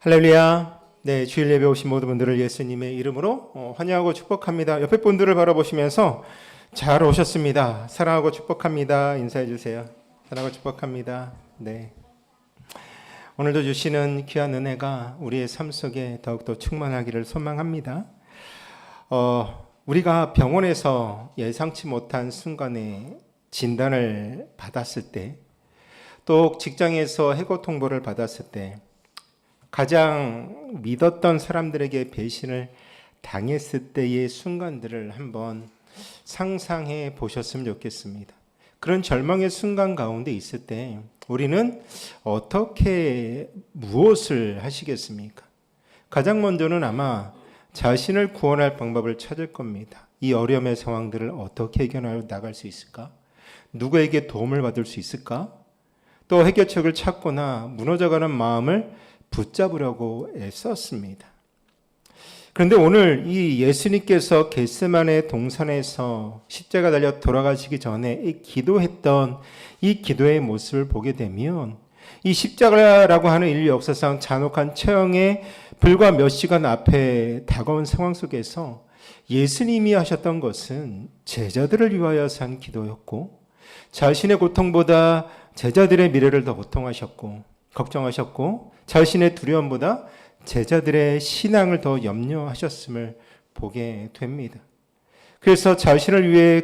할렐루야. 네, 주일 예배 오신 모든 분들을 예수님의 이름으로 환영하고 축복합니다. 옆에 분들을 바라보시면서 잘 오셨습니다. 사랑하고 축복합니다. 인사해 주세요. 사랑하고 축복합니다. 네. 오늘도 주시는 귀한 은혜가 우리의 삶 속에 더욱더 충만하기를 소망합니다. 우리가 병원에서 예상치 못한 순간에 진단을 받았을 때, 또 직장에서 해고 통보를 받았을 때, 가장 믿었던 사람들에게 배신을 당했을 때의 순간들을 한번 상상해 보셨으면 좋겠습니다. 그런 절망의 순간 가운데 있을 때 우리는 어떻게 무엇을 하시겠습니까? 가장 먼저는 아마 자신을 구원할 방법을 찾을 겁니다. 이 어려움의 상황들을 어떻게 해결하여 나갈 수 있을까? 누구에게 도움을 받을 수 있을까? 또 해결책을 찾거나 무너져가는 마음을 붙잡으려고 애썼습니다. 그런데 오늘 이 예수님께서 겟세마네 동산에서 십자가 달려 돌아가시기 전에 기도했던 이 기도의 모습을 보게 되면 이 십자가라고 하는 인류 역사상 잔혹한 처형의 불과 몇 시간 앞에 다가온 상황 속에서 예수님이 하셨던 것은 제자들을 위하여서 한 기도였고, 자신의 고통보다 제자들의 미래를 더 걱정하셨고 자신의 두려움보다 제자들의 신앙을 더 염려하셨음을 보게 됩니다. 그래서 자신을 위해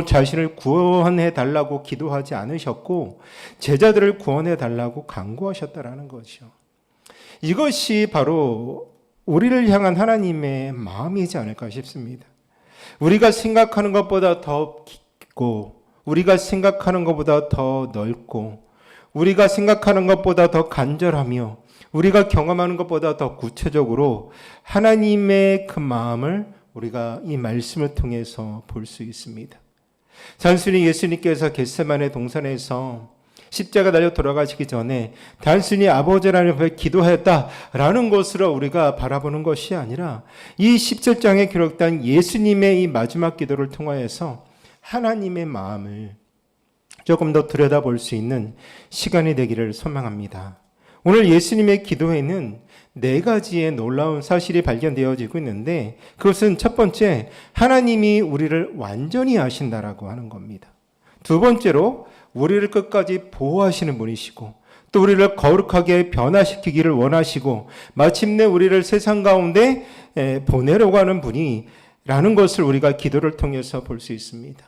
자신을 구원해 달라고 기도하지 않으셨고 제자들을 구원해 달라고 간구하셨다라는 거죠. 이것이 바로 우리를 향한 하나님의 마음이지 않을까 싶습니다. 우리가 생각하는 것보다 더 깊고, 우리가 생각하는 것보다 더 넓고, 우리가 생각하는 것보다 더 간절하며, 우리가 경험하는 것보다 더 구체적으로 하나님의 그 마음을 우리가 이 말씀을 통해서 볼 수 있습니다. 단순히 예수님께서 겟세마네 동산에서 십자가 달려 돌아가시기 전에 단순히 아버지 하나님 앞에 기도했다라는 것으로 우리가 바라보는 것이 아니라, 이 17장에 기록된 예수님의 이 마지막 기도를 통하여서 하나님의 마음을 조금 더 들여다볼 수 있는 시간이 되기를 소망합니다. 오늘 예수님의 기도에는 4가지의 놀라운 사실이 발견되어지고 있는데, 그것은 첫 번째, 하나님이 우리를 완전히 아신다라고 하는 겁니다. 두 번째로, 우리를 끝까지 보호하시는 분이시고, 또 우리를 거룩하게 변화시키기를 원하시고, 마침내 우리를 세상 가운데 보내려고 하는 분이라는 것을 우리가 기도를 통해서 볼 수 있습니다.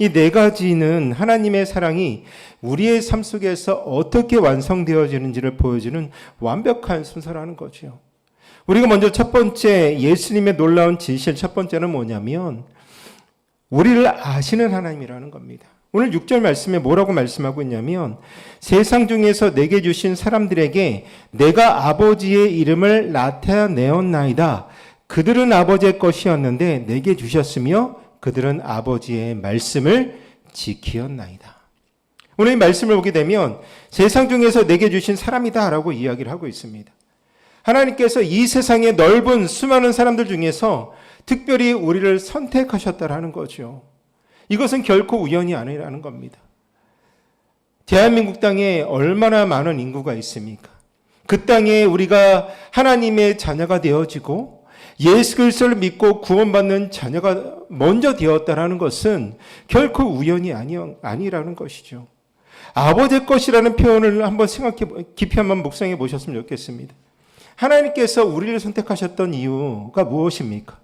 이 4가지는 하나님의 사랑이 우리의 삶 속에서 어떻게 완성되어지는지를 보여주는 완벽한 순서라는 거죠. 우리가 먼저 첫 번째, 예수님의 놀라운 진실 첫 번째는 뭐냐면, 우리를 아시는 하나님이라는 겁니다. 오늘 6절 말씀에 뭐라고 말씀하고 있냐면, 세상 중에서 내게 주신 사람들에게 내가 아버지의 이름을 나타내었나이다. 그들은 아버지의 것이었는데 내게 주셨으며 그들은 아버지의 말씀을 지키었나이다. 오늘 이 말씀을 보게 되면 세상 중에서 내게 주신 사람이다 라고 이야기를 하고 있습니다. 하나님께서 이 세상의 넓은 수많은 사람들 중에서 특별히 우리를 선택하셨다라는 거죠. 이것은 결코 우연이 아니라는 겁니다. 대한민국 땅에 얼마나 많은 인구가 있습니까? 그 땅에 우리가 하나님의 자녀가 되어지고 예수 그리스도를 믿고 구원받는 자녀가 먼저 되었다라는 것은 결코 우연이 아니라는 것이죠. 아버지의 것이라는 표현을 한번 깊이 한번 묵상해 보셨으면 좋겠습니다. 하나님께서 우리를 선택하셨던 이유가 무엇입니까?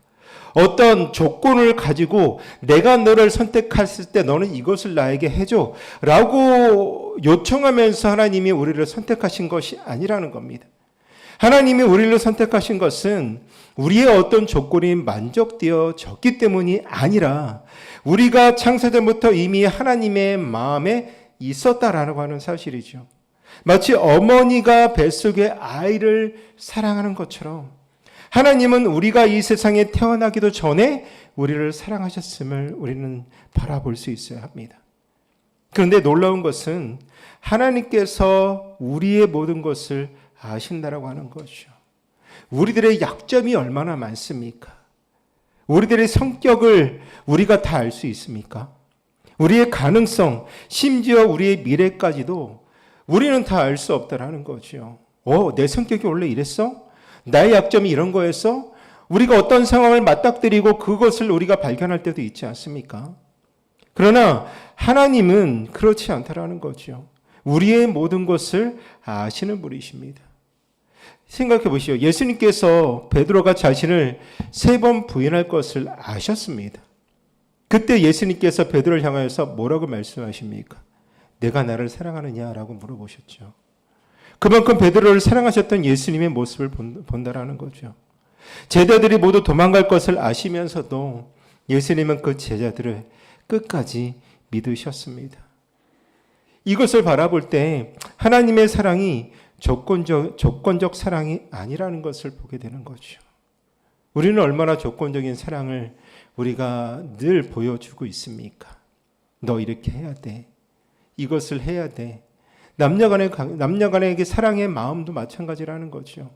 어떤 조건을 가지고 내가 너를 선택했을 때 너는 이것을 나에게 해줘 라고 요청하면서 하나님이 우리를 선택하신 것이 아니라는 겁니다. 하나님이 우리를 선택하신 것은 우리의 어떤 조건이 만족되어졌기 때문이 아니라 우리가 창세전부터 이미 하나님의 마음에 있었다라고 하는 사실이죠. 마치 어머니가 뱃속의 아이를 사랑하는 것처럼 하나님은 우리가 이 세상에 태어나기도 전에 우리를 사랑하셨음을 우리는 바라볼 수 있어야 합니다. 그런데 놀라운 것은 하나님께서 우리의 모든 것을 아신다라고 하는 것이죠. 우리들의 약점이 얼마나 많습니까? 우리들의 성격을 우리가 다 알 수 있습니까? 우리의 가능성, 심지어 우리의 미래까지도 우리는 다 알 수 없다라는 거죠. 내 성격이 원래 이랬어? 나의 약점이 이런 거였어? 우리가 어떤 상황을 맞닥뜨리고 그것을 우리가 발견할 때도 있지 않습니까? 그러나 하나님은 그렇지 않다라는 거죠. 우리의 모든 것을 아시는 분이십니다. 생각해 보시오. 예수님께서 베드로가 자신을 3번 부인할 것을 아셨습니다. 그때 예수님께서 베드로를 향하여서 뭐라고 말씀하십니까? 내가 나를 사랑하느냐라고 물어보셨죠. 그만큼 베드로를 사랑하셨던 예수님의 모습을 본다라는 거죠. 제자들이 모두 도망갈 것을 아시면서도 예수님은 그 제자들을 끝까지 믿으셨습니다. 이것을 바라볼 때 하나님의 사랑이 조건적 사랑이 아니라는 것을 보게 되는 거죠. 우리는 얼마나 조건적인 사랑을 우리가 늘 보여주고 있습니까? 너 이렇게 해야 돼. 이것을 해야 돼. 남녀간의 사랑의 마음도 마찬가지라는 거죠.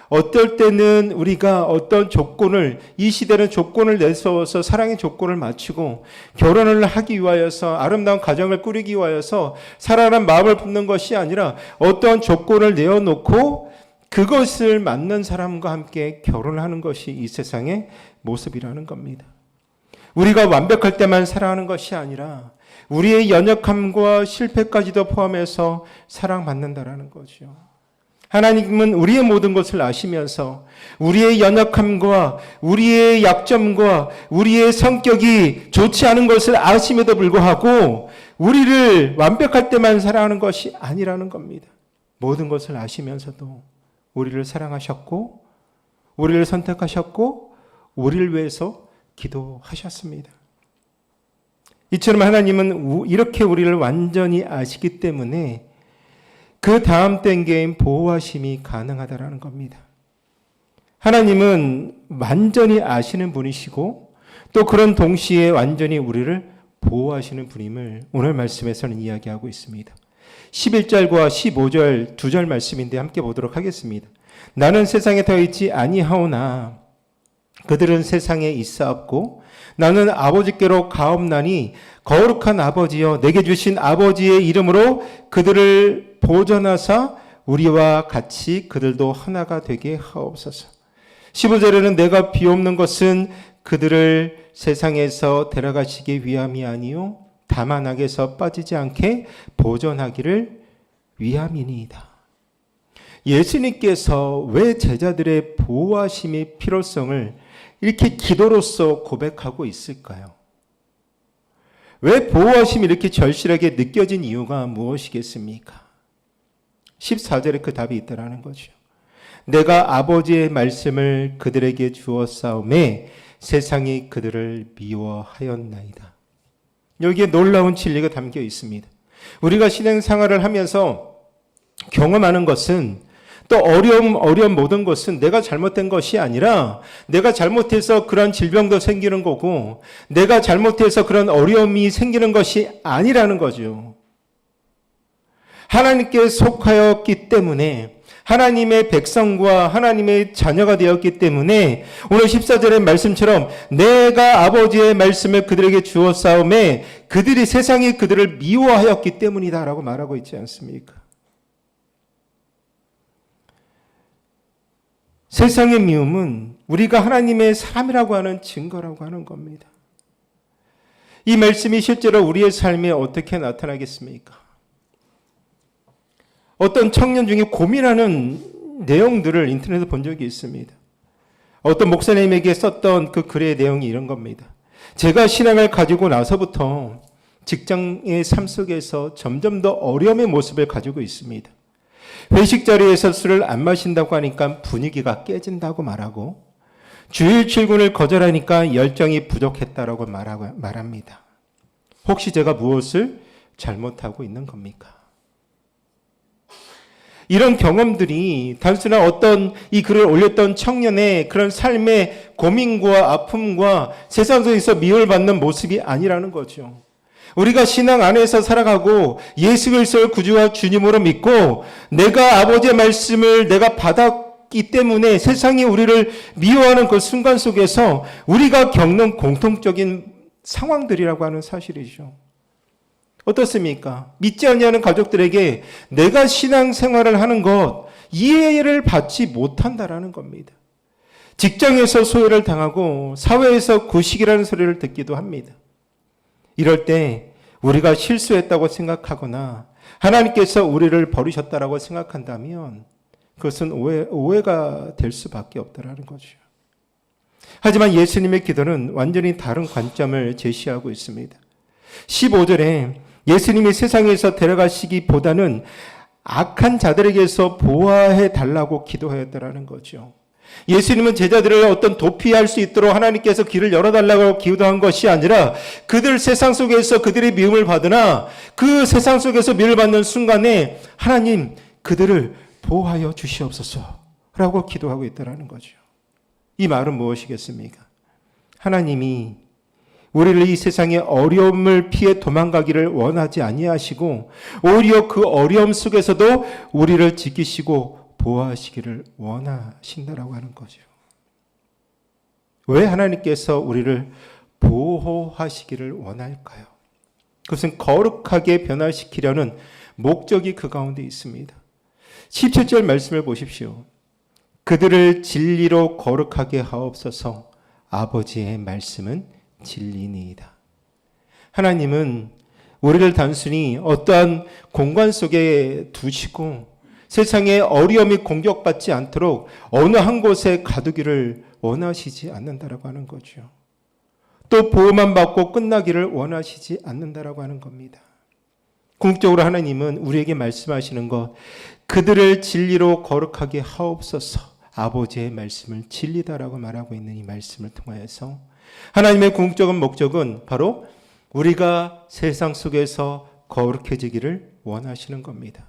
어떨 때는 우리가 어떤 조건을, 이 시대는 조건을 내세워서 사랑의 조건을 맞추고 결혼을 하기 위하여서 아름다운 가정을 꾸리기 위하여서 사랑하는 마음을 품는 것이 아니라 어떠한 조건을 내어놓고 그것을 맞는 사람과 함께 결혼하는 것이 이 세상의 모습이라는 겁니다. 우리가 완벽할 때만 사랑하는 것이 아니라 우리의 연약함과 실패까지도 포함해서 사랑받는다라는 거죠. 하나님은 우리의 모든 것을 아시면서 우리의 연약함과 우리의 약점과 우리의 성격이 좋지 않은 것을 아심에도 불구하고 우리를 완벽할 때만 사랑하는 것이 아니라는 겁니다. 모든 것을 아시면서도 우리를 사랑하셨고 우리를 선택하셨고 우리를 위해서 기도하셨습니다. 이처럼 하나님은 이렇게 우리를 완전히 아시기 때문에 그 다음 단계인 보호하심이 가능하다라는 겁니다. 하나님은 완전히 아시는 분이시고 또 그런 동시에 완전히 우리를 보호하시는 분임을 오늘 말씀에서는 이야기하고 있습니다. 11절과 15절 2절 말씀인데 함께 보도록 하겠습니다. 나는 세상에 더 있지 아니하오나 그들은 세상에 있사옵고 나는 아버지께로 가옵나니 거룩한 아버지여 내게 주신 아버지의 이름으로 그들을 보존하사 우리와 같이 그들도 하나가 되게 하옵소서. 15절에는 내가 비옵는 것은 그들을 세상에서 데려가시기 위함이 아니요 다만 악에서 빠지지 않게 보존하기를 위함이니이다. 예수님께서 왜 제자들의 보호하심의 필요성을 이렇게 기도로서 고백하고 있을까요? 왜 보호하심이 이렇게 절실하게 느껴진 이유가 무엇이겠습니까? 14절에 그 답이 있다라는 거죠. 내가 아버지의 말씀을 그들에게 주었사오매 세상이 그들을 미워하였나이다. 여기에 놀라운 진리가 담겨 있습니다. 우리가 신앙생활을 하면서 경험하는 것은 또 어려움 모든 것은 내가 잘못된 것이 아니라 내가 잘못해서 그런 질병도 생기는 거고 내가 잘못해서 그런 어려움이 생기는 것이 아니라는 거죠. 하나님께 속하였기 때문에 하나님의 백성과 하나님의 자녀가 되었기 때문에 오늘 14절의 말씀처럼 내가 아버지의 말씀을 그들에게 주었사오매 그들이 세상이 그들을 미워하였기 때문이다 라고 말하고 있지 않습니까? 세상의 미움은 우리가 하나님의 사람이라고 하는 증거라고 하는 겁니다. 이 말씀이 실제로 우리의 삶에 어떻게 나타나겠습니까? 어떤 청년 중에 고민하는 내용들을 인터넷에 본 적이 있습니다. 어떤 목사님에게 썼던 그 글의 내용이 이런 겁니다. 제가 신앙을 가지고 나서부터 직장의 삶 속에서 점점 더 어려움의 모습을 가지고 있습니다. 회식 자리에서 술을 안 마신다고 하니까 분위기가 깨진다고 말하고 주일 출근을 거절하니까 열정이 부족했다라고 말합니다. 혹시 제가 무엇을 잘못하고 있는 겁니까? 이런 경험들이 단순한 어떤 이 글을 올렸던 청년의 그런 삶의 고민과 아픔과 세상 속에서 미움을 받는 모습이 아니라는 거죠. 우리가 신앙 안에서 살아가고 예수 그리스도를 구주와 주님으로 믿고 내가 아버지의 말씀을 내가 받았기 때문에 세상이 우리를 미워하는 그 순간 속에서 우리가 겪는 공통적인 상황들이라고 하는 사실이죠. 어떻습니까? 믿지 않냐는 가족들에게 내가 신앙생활을 하는 것, 이해를 받지 못한다라는 겁니다. 직장에서 소외를 당하고 사회에서 구식이라는 소리를 듣기도 합니다. 이럴 때 우리가 실수했다고 생각하거나 하나님께서 우리를 버리셨다라고 생각한다면 그것은 오해가 될 수밖에 없다라는 거죠. 하지만 예수님의 기도는 완전히 다른 관점을 제시하고 있습니다. 15절에 예수님이 세상에서 데려가시기보다는 악한 자들에게서 보호해 달라고 기도하였다라는 거죠. 예수님은 제자들을 어떤 도피할 수 있도록 하나님께서 길을 열어달라고 기도한 것이 아니라 그들 세상 속에서 그들의 미움을 받으나 그 세상 속에서 미움을 받는 순간에 하나님 그들을 보호하여 주시옵소서라고 기도하고 있다는 거죠. 이 말은 무엇이겠습니까? 하나님이 우리를 이 세상의 어려움을 피해 도망가기를 원하지 아니하시고 오히려 그 어려움 속에서도 우리를 지키시고 보호하시기를 원하신다라고 하는 거죠. 왜 하나님께서 우리를 보호하시기를 원할까요? 그것은 거룩하게 변화시키려는 목적이 그 가운데 있습니다. 17절 말씀을 보십시오. 그들을 진리로 거룩하게 하옵소서. 아버지의 말씀은 진리니이다. 하나님은 우리를 단순히 어떠한 공간 속에 두시고 세상의 어려움이 공격받지 않도록 어느 한 곳에 가두기를 원하시지 않는다라고 하는 거죠. 또 보호만 받고 끝나기를 원하시지 않는다라고 하는 겁니다. 궁극적으로 하나님은 우리에게 말씀하시는 것, 그들을 진리로 거룩하게 하옵소서. 아버지의 말씀을 진리다라고 말하고 있는 이 말씀을 통하여서 하나님의 궁극적인 목적은 바로 우리가 세상 속에서 거룩해지기를 원하시는 겁니다.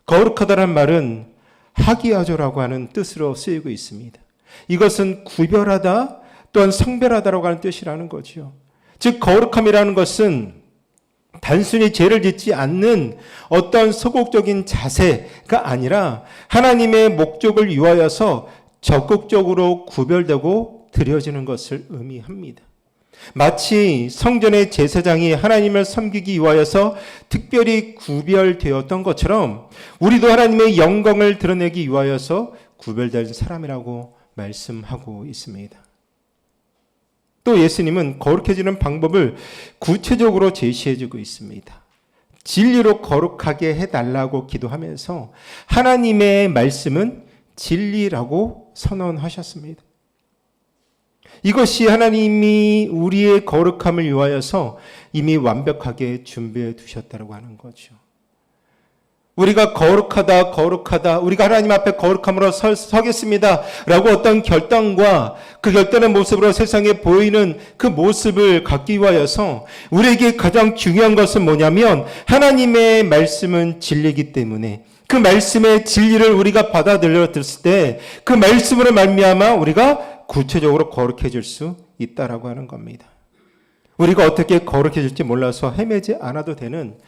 거룩하다는 말은 하기야조라고 하는 뜻으로 쓰이고 있습니다. 이것은 구별하다 또한 성별하다라고 하는 뜻이라는 거죠. 즉 거룩함이라는 것은 단순히 죄를 짓지 않는 어떤 소극적인 자세가 아니라 하나님의 목적을 위하여서 적극적으로 구별되고 드려지는 것을 의미합니다. 마치 성전의 제사장이 하나님을 섬기기 위하여서 특별히 구별되었던 것처럼 우리도 하나님의 영광을 드러내기 위하여서 구별된 사람이라고 말씀하고 있습니다. 또 예수님은 거룩해지는 방법을 구체적으로 제시해주고 있습니다. 진리로 거룩하게 해달라고 기도하면서 하나님의 말씀은 진리라고 선언하셨습니다. 이것이 하나님이 우리의 거룩함을 위하여서 이미 완벽하게 준비해 두셨다고 하는 거죠. 우리가 거룩하다, 우리가 하나님 앞에 거룩함으로 서겠습니다 라고 어떤 결단과 그 결단의 모습으로 세상에 보이는 그 모습을 갖기 위하여서 우리에게 가장 중요한 것은 뭐냐면 하나님의 말씀은 진리이기 때문에 그 말씀의 진리를 우리가 받아들였을 때 그 말씀으로 말미암아 우리가 구체적으로 거룩해질 수 있다라고 하는 겁니다. 우리가 어떻게 거룩해질지 몰라서 헤매지 않아도 되는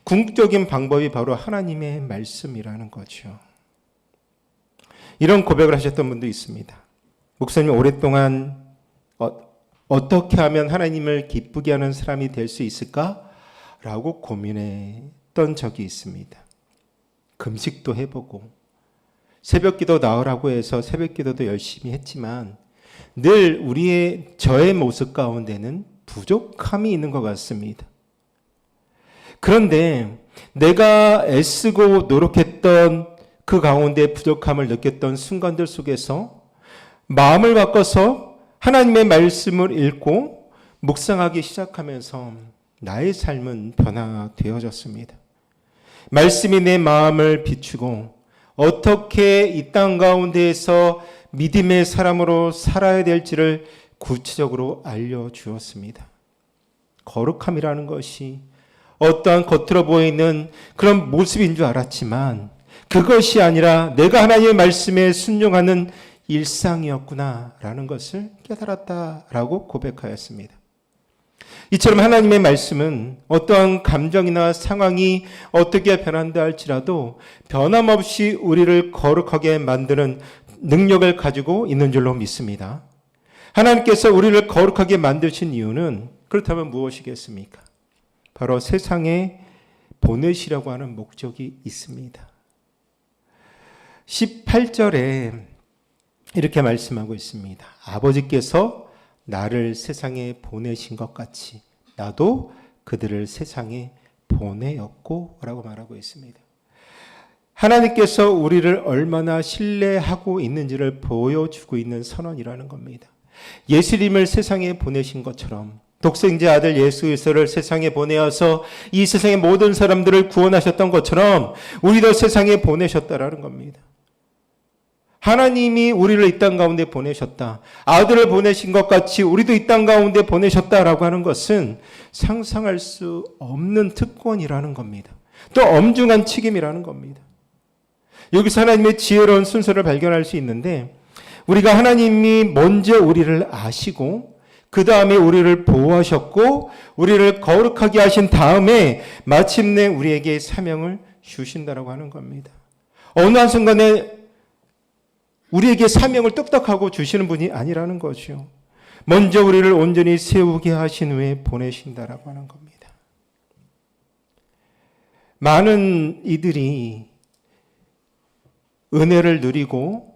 궁극적인 방법이 바로 하나님의 말씀이라는 거죠. 이런 고백을 하셨던 분도 있습니다. 목사님 오랫동안 어떻게 하면 하나님을 기쁘게 하는 사람이 될 수 있을까? 라고 고민했던 적이 있습니다. 금식도 해보고 새벽기도 나오라고 해서 새벽기도도 열심히 했지만 늘 저의 모습 가운데는 부족함이 있는 것 같습니다. 그런데 내가 애쓰고 노력했던 그 가운데 부족함을 느꼈던 순간들 속에서 마음을 바꿔서 하나님의 말씀을 읽고 묵상하기 시작하면서 나의 삶은 변화되어졌습니다. 말씀이 내 마음을 비추고 어떻게 이 땅 가운데에서 믿음의 사람으로 살아야 될지를 구체적으로 알려주었습니다. 거룩함이라는 것이 어떠한 겉으로 보이는 그런 모습인 줄 알았지만 그것이 아니라 내가 하나님의 말씀에 순종하는 일상이었구나라는 것을 깨달았다라고 고백하였습니다. 이처럼 하나님의 말씀은 어떠한 감정이나 상황이 어떻게 변한다 할지라도 변함없이 우리를 거룩하게 만드는 능력을 가지고 있는 줄로 믿습니다. 하나님께서 우리를 거룩하게 만드신 이유는 그렇다면 무엇이겠습니까? 바로 세상에 보내시려고 하는 목적이 있습니다. 18절에 이렇게 말씀하고 있습니다. 아버지께서 나를 세상에 보내신 것 같이 나도 그들을 세상에 보내었고 라고 말하고 있습니다. 하나님께서 우리를 얼마나 신뢰하고 있는지를 보여주고 있는 선언이라는 겁니다. 예수님을 세상에 보내신 것처럼 독생자 아들 예수 그리스도를 세상에 보내어서 이 세상의 모든 사람들을 구원하셨던 것처럼 우리도 세상에 보내셨다라는 겁니다. 하나님이 우리를 이 땅 가운데 보내셨다. 아들을 보내신 것 같이 우리도 이 땅 가운데 보내셨다라고 하는 것은 상상할 수 없는 특권이라는 겁니다. 또 엄중한 책임이라는 겁니다. 여기서 하나님의 지혜로운 순서를 발견할 수 있는데 우리가 하나님이 먼저 우리를 아시고 그 다음에 우리를 보호하셨고 우리를 거룩하게 하신 다음에 마침내 우리에게 사명을 주신다라고 하는 겁니다. 어느 한순간에 우리에게 사명을 뚝딱하고 주시는 분이 아니라는 거죠. 먼저 우리를 온전히 세우게 하신 후에 보내신다라고 하는 겁니다. 많은 이들이 은혜를 누리고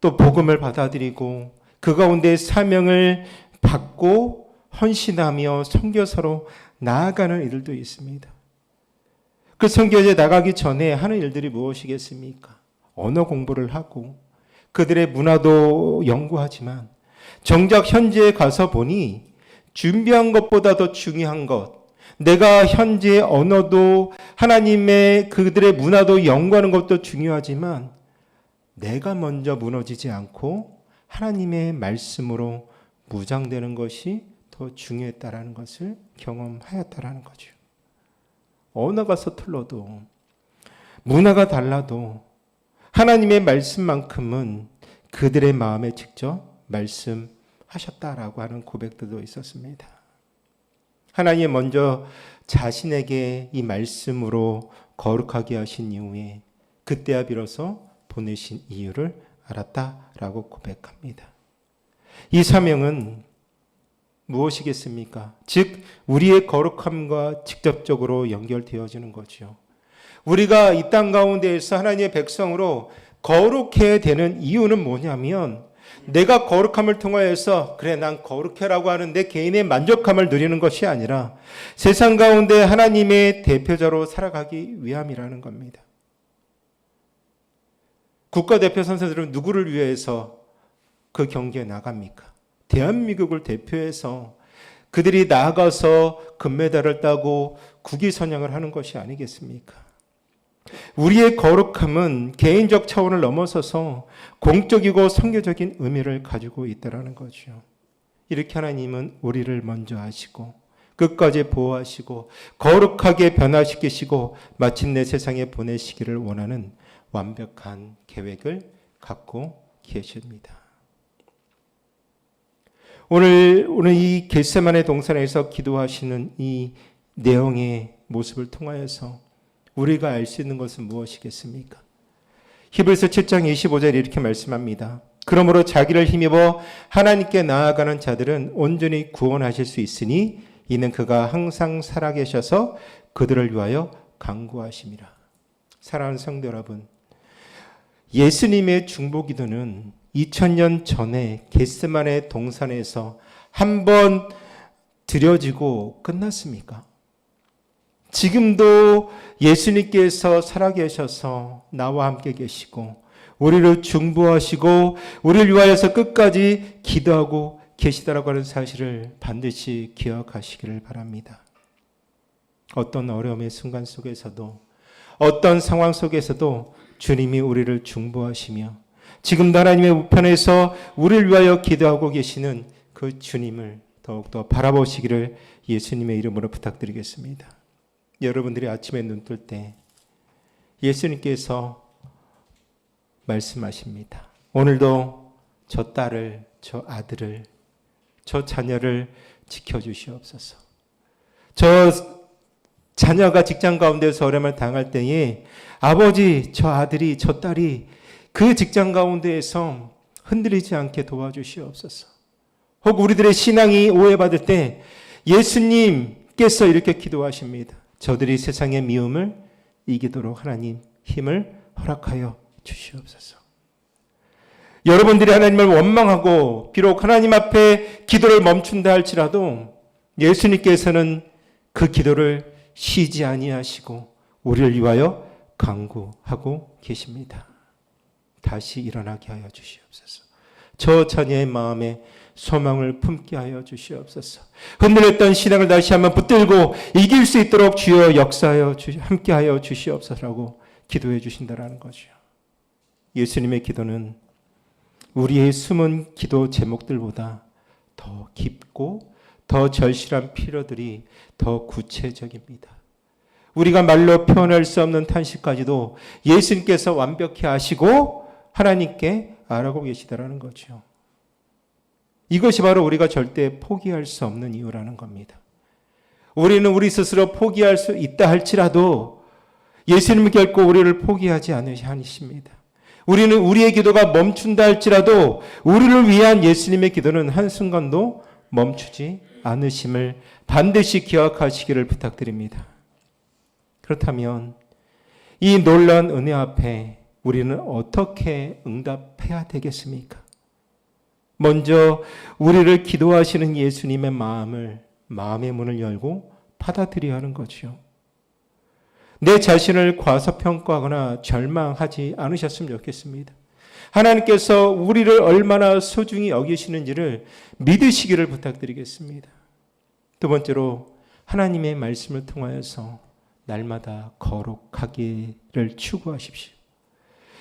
또 복음을 받아들이고 그 가운데 사명을 받고 헌신하며 선교사로 나아가는 이들도 있습니다. 그 선교지에 나가기 전에 하는 일들이 무엇이겠습니까? 언어 공부를 하고 그들의 문화도 연구하지만 정작 현지에 가서 보니 준비한 것보다 더 중요한 것, 내가 현지의 언어도 하나님의 그들의 문화도 연구하는 것도 중요하지만 내가 먼저 무너지지 않고 하나님의 말씀으로 무장되는 것이 더 중요했다라는 것을 경험하였다라는 거죠. 언어가 서툴러도 문화가 달라도 하나님의 말씀만큼은 그들의 마음에 직접 말씀하셨다라고 하는 고백들도 있었습니다. 하나님이 먼저 자신에게 이 말씀으로 거룩하게 하신 이후에 그때야 비로소 보내신 이유를 알았다라고 고백합니다. 이 사명은 무엇이겠습니까? 즉 우리의 거룩함과 직접적으로 연결되어지는 거죠. 우리가 이 땅 가운데에서 하나님의 백성으로 거룩해야 되는 이유는 뭐냐면 내가 거룩함을 통하여서 그래 난 거룩해라고 하는데 개인의 만족감을 누리는 것이 아니라 세상 가운데 하나님의 대표자로 살아가기 위함이라는 겁니다. 국가대표 선수들은 누구를 위해서 그 경기에 나갑니까? 대한민국을 대표해서 그들이 나아가서 금메달을 따고 국위선양을 하는 것이 아니겠습니까? 우리의 거룩함은 개인적 차원을 넘어서서 공적이고 선교적인 의미를 가지고 있다는 거죠. 이렇게 하나님은 우리를 먼저 아시고 끝까지 보호하시고 거룩하게 변화시키시고 마침내 세상에 보내시기를 원하는 완벽한 계획을 갖고 계십니다. 오늘 이 겟세마네 동산에서 기도하시는 이 내용의 모습을 통하여서 우리가 알 수 있는 것은 무엇이겠습니까? 히브리서 7장 25절에 이렇게 말씀합니다. 그러므로 자기를 힘입어 하나님께 나아가는 자들은 온전히 구원하실 수 있으니 이는 그가 항상 살아계셔서 그들을 위하여 간구하심이라. 사랑하는 성도 여러분, 예수님의 중보기도는 2000년 전에 겟세마네 동산에서 한 번 드려지고 끝났습니까? 지금도 예수님께서 살아계셔서 나와 함께 계시고 우리를 중보하시고 우리를 위하여서 끝까지 기도하고 계시다라고 하는 사실을 반드시 기억하시기를 바랍니다. 어떤 어려움의 순간 속에서도 어떤 상황 속에서도 주님이 우리를 중보하시며 지금도 하나님의 우편에서 우리를 위하여 기도하고 계시는 그 주님을 더욱더 바라보시기를 예수님의 이름으로 부탁드리겠습니다. 여러분들이 아침에 눈 뜰 때 예수님께서 말씀하십니다. 오늘도 저 딸을, 저 아들을, 저 자녀를 지켜주시옵소서. 저 자녀가 직장 가운데서 어려움을 당할 때에 아버지, 저 아들이, 저 딸이 그 직장 가운데에서 흔들리지 않게 도와주시옵소서. 혹 우리들의 신앙이 오해받을 때 예수님께서 이렇게 기도하십니다. 저들이 세상의 미움을 이기도록 하나님 힘을 허락하여 주시옵소서. 여러분들이 하나님을 원망하고 비록 하나님 앞에 기도를 멈춘다 할지라도 예수님께서는 그 기도를 쉬지 아니하시고 우리를 위하여 간구하고 계십니다. 다시 일어나게 하여 주시옵소서. 저 자녀의 마음에 소망을 품게 하여 주시옵소서. 흔들렸던 신앙을 다시 한번 붙들고 이길 수 있도록 주여 역사하여 함께하여 주시옵소서라고 기도해 주신다라는 거죠. 예수님의 기도는 우리의 숨은 기도 제목들보다 더 깊고 더 절실한 필요들이 더 구체적입니다. 우리가 말로 표현할 수 없는 탄식까지도 예수님께서 완벽히 아시고 하나님께 알아고 계시다라는 거죠. 이것이 바로 우리가 절대 포기할 수 없는 이유라는 겁니다. 우리는 우리 스스로 포기할 수 있다 할지라도 예수님은 결코 우리를 포기하지 않으십니다. 우리는 우리의 기도가 멈춘다 할지라도 우리를 위한 예수님의 기도는 한순간도 멈추지 않으심을 반드시 기억하시기를 부탁드립니다. 그렇다면 이 놀라운 은혜 앞에 우리는 어떻게 응답해야 되겠습니까? 먼저 우리를 기도하시는 예수님의 마음의 문을 열고 받아들여야 하는 거죠. 내 자신을 과소평가하거나 절망하지 않으셨으면 좋겠습니다. 하나님께서 우리를 얼마나 소중히 여기시는지를 믿으시기를 부탁드리겠습니다. 두 번째로 하나님의 말씀을 통하여서 날마다 거룩하기를 추구하십시오.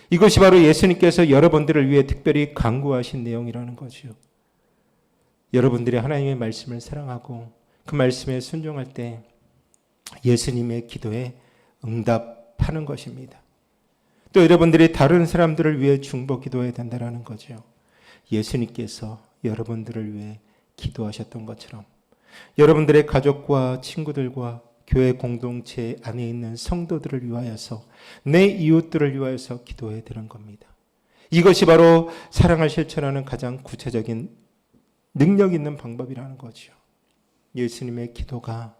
이것이 바로 예수님께서 여러분들을 위해 특별히 간구하신 내용이라는 거죠. 여러분들이 하나님의 말씀을 사랑하고 그 말씀에 순종할 때 예수님의 기도에 응답하는 것입니다. 또 여러분들이 다른 사람들을 위해 중보 기도해야 된다는 거죠. 예수님께서 여러분들을 위해 기도하셨던 것처럼 여러분들의 가족과 친구들과 교회 공동체 안에 있는 성도들을 위하여서 내 이웃들을 위하여서 기도해야 되는 겁니다. 이것이 바로 사랑을 실천하는 가장 구체적인 능력 있는 방법이라는 거죠. 예수님의 기도가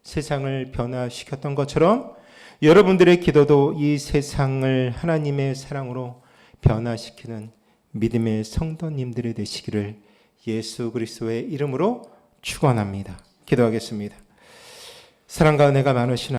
세상을 변화시켰던 것처럼 여러분들의 기도도 이 세상을 하나님의 사랑으로 변화시키는 믿음의 성도님들이 되시기를 예수 그리스도의 이름으로 축원합니다. 기도하겠습니다. 사랑과 은혜가 많으신